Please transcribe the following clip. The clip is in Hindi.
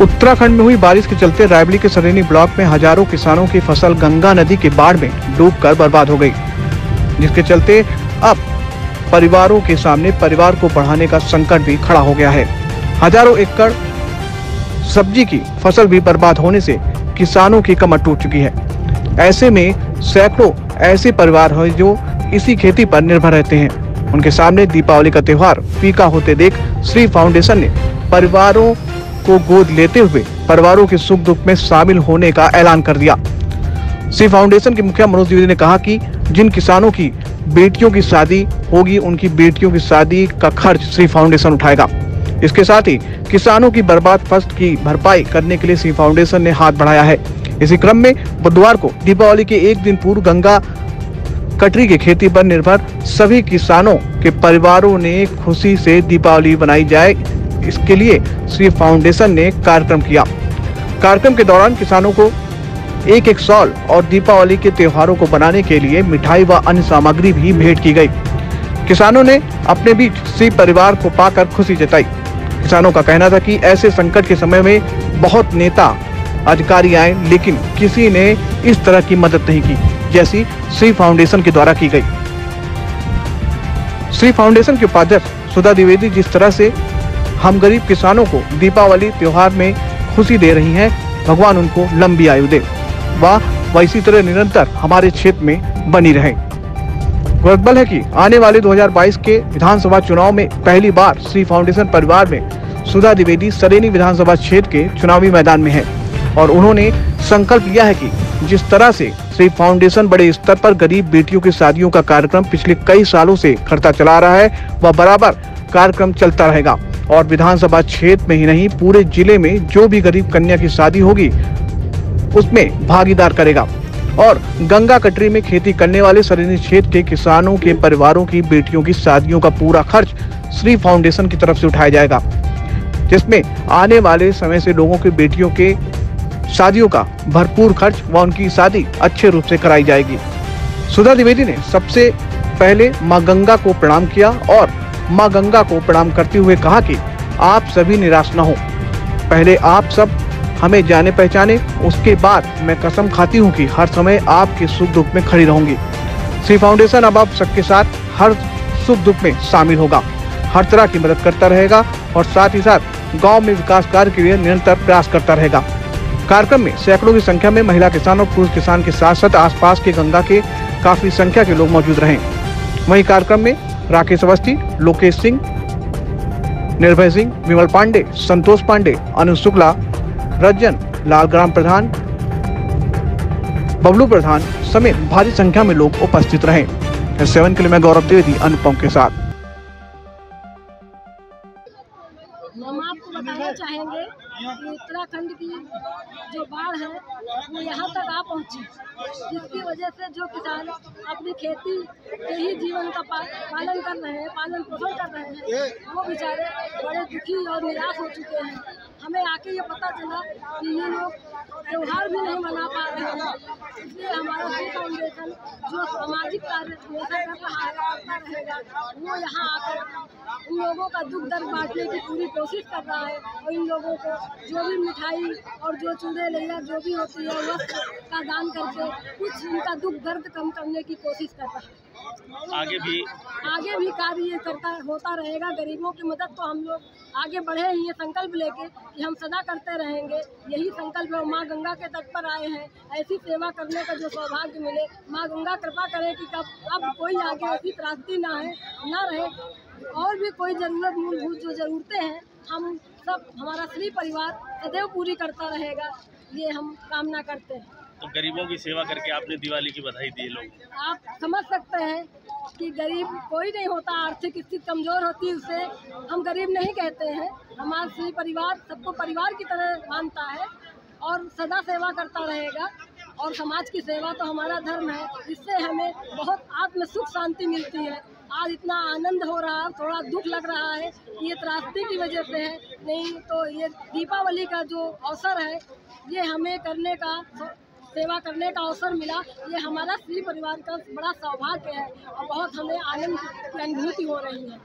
उत्तराखंड में हुई बारिश के चलते रायबरेली के सरेनी ब्लॉक में हजारों किसानों की फसल गंगा नदी के बाढ़ में डूबकर बर्बाद हो गई, जिसके चलते अब परिवारों के सामने परिवार को बढ़ाने का संकट भी खड़ा हो गया है। हजारों एकड़ सब्जी की फसल भी बर्बाद होने से किसानों की कमर टूट चुकी है। ऐसे में सैकड़ों ऐसे परिवार हैं जो इसी खेती पर निर्भर रहते हैं। उनके सामने दीपावली का त्योहार फीका होते देख श्री फाउंडेशन ने परिवारों को गोद लेते हुए परिवारों के सुख दुख में शामिल होने का ऐलान कर दिया। श्री फाउंडेशन के मुखिया मनोज द्विवेदी ने कहा कि जिन किसानों की बेटियों की शादी होगी उनकी बेटियों की शादी का खर्च श्री फाउंडेशन उठाएगा। इसके साथ ही किसानों की बर्बाद फसल की भरपाई करने के लिए श्री फाउंडेशन ने हाथ बढ़ाया है। इसी क्रम में बुधवार को दीपावली के एक दिन पूर्व गंगा कटरी की खेती पर निर्भर सभी किसानों के परिवारों ने खुशी से दीपावली बनाई जाए, इसके लिए श्री फाउंडेशन ने कार्यक्रम किया। कार्यक्रम के दौरान किसानों को एक शॉल और दीपावली के त्योहारों को बनाने के लिए मिठाई व अन्य सामग्री भी भेंट की गई। किसानों ने अपने बीच श्री परिवार को पाकर खुशी जताई। किसानों का कहना था कि ऐसे संकट के समय में बहुत नेता अधिकारी आए, लेकिन किसी ने इस तरह की मदद नहीं की जैसी श्री फाउंडेशन के द्वारा की गई। श्री फाउंडेशन के उपाध्यक्ष सुधा द्विवेदी जिस तरह से हम गरीब किसानों को दीपावली त्योहार में खुशी दे रही हैं, भगवान उनको लंबी आयु दे, वह इसी तरह निरंतर हमारे क्षेत्र में बनी रहे। गौरतलब है कि आने वाले 2022 के विधानसभा चुनाव में पहली बार श्री फाउंडेशन परिवार में सुधा द्विवेदी सरेनी विधानसभा क्षेत्र के चुनावी मैदान में है और उन्होंने संकल्प लिया है कि जिस तरह से श्री फाउंडेशन बड़े स्तर पर गरीब बेटियों की शादियों का कार्यक्रम पिछले कई सालों से करता चला रहा है, वह बराबर कार्यक्रम चलता रहेगा और विधानसभा क्षेत्र में ही नहीं पूरे जिले में जो भी गरीब कन्या की शादी होगी उसमें भागीदार करेगा और गंगा कटरी में खेती करने वाले सरेनी क्षेत्र के किसानों के परिवारों की बेटियों की शादियों का पूरा खर्च श्री फाउंडेशन की तरफ से उठाया जाएगा, जिसमें आने वाले समय से लोगों की बेटियों के शादियों का भरपूर खर्च व उनकी शादी अच्छे रूप से कराई जाएगी। सुधा द्विवेदी ने सबसे पहले मां गंगा को प्रणाम किया और मां गंगा को प्रणाम करते हुए कहा कि आप सभी निराश न हो, पहले आप सब हमें जाने पहचाने, उसके बाद मैं कसम खाती हूं कि हर समय आपके सुख दुख में खड़ी रहूंगी। श्री फाउंडेशन अब आप सबके साथ हर सुख दुख में शामिल होगा, हर तरह की मदद करता रहेगा और साथ ही साथ गांव में विकास कार्य के लिए निरंतर प्रयास करता रहेगा। कार्यक्रम में सैकड़ों की संख्या में महिला किसान और पुरुष किसान के साथ साथ आसपास के गंगा के काफी संख्या के लोग मौजूद रहे। वहीं कार्यक्रम में राकेश अवस्थी, लोकेश सिंह, निर्भय सिंह, विमल पांडे, संतोष पांडे, अनु शुक्ला, रंजन लाल, ग्राम प्रधान बबलू प्रधान समेत भारी संख्या में लोग उपस्थित रहे। 7 के लिए मैं गौरव द्विवेदी अनुपम के साथ। हम आपको बताना चाहेंगे कि उत्तराखंड की जो बाढ़ है वो यहाँ तक आ पहुँची, जिसकी वजह से जो किसान अपनी खेती के ही जीवन का पालन कर रहे हैं, पालन पोषण कर रहे हैं, वो बेचारे बड़े दुखी और निराश हो चुके हैं। हमें आके ये पता चला कि ये लोग त्योहार भी नहीं मना पा रहे हैं, इसलिए हमारा श्री फाउंडेशन जो सामाजिक कार्य हमेशा कर रहा है, करता रहेगा, वो यहाँ आकर उन लोगों का दुख दर्द बांटने की पूरी कोशिश कर रहा है और इन लोगों को जो भी मिठाई और जो चूड़े लैया जो भी होती है वस्त्र का दान करके कुछ इनका दुख दर्द कम करने की कोशिश कर रहा है। आगे भी कार्य ये होता रहेगा। गरीबों की मदद तो हम लोग आगे बढ़े ही ये संकल्प लेके कि हम सदा करते रहेंगे। यही संकल्प है। माँ गंगा के तट पर आए हैं, ऐसी सेवा करने का जो सौभाग्य मिले, माँ गंगा कृपा करे कि अब कोई आगे ऐसी त्रासदी ना रहे और भी कोई जरूरत मूलभूत जो जरूरतें हैं हम सब हमारा श्री परिवार सदैव पूरी करता रहेगा, ये हम कामना करते हैं। तो गरीबों की सेवा करके आपने दिवाली की बधाई दी। लोग आप समझ सकते हैं कि गरीब कोई नहीं होता, आर्थिक स्थिति कमजोर होती है उसे हम गरीब नहीं कहते हैं। हमारा श्री परिवार सबको परिवार की तरह मानता है और सदा सेवा करता रहेगा और समाज की सेवा तो हमारा धर्म है। इससे हमें बहुत आत्म सुख शांति मिलती है। आज इतना आनंद हो रहा है, थोड़ा दुख लग रहा है, ये त्रासदी की वजह से है, नहीं तो ये दीपावली का जो अवसर है ये हमें करने का सेवा करने का अवसर मिला, ये हमारा श्री परिवार का बड़ा सौभाग्य है और बहुत हमें आनंद की अनुभूति हो रही है।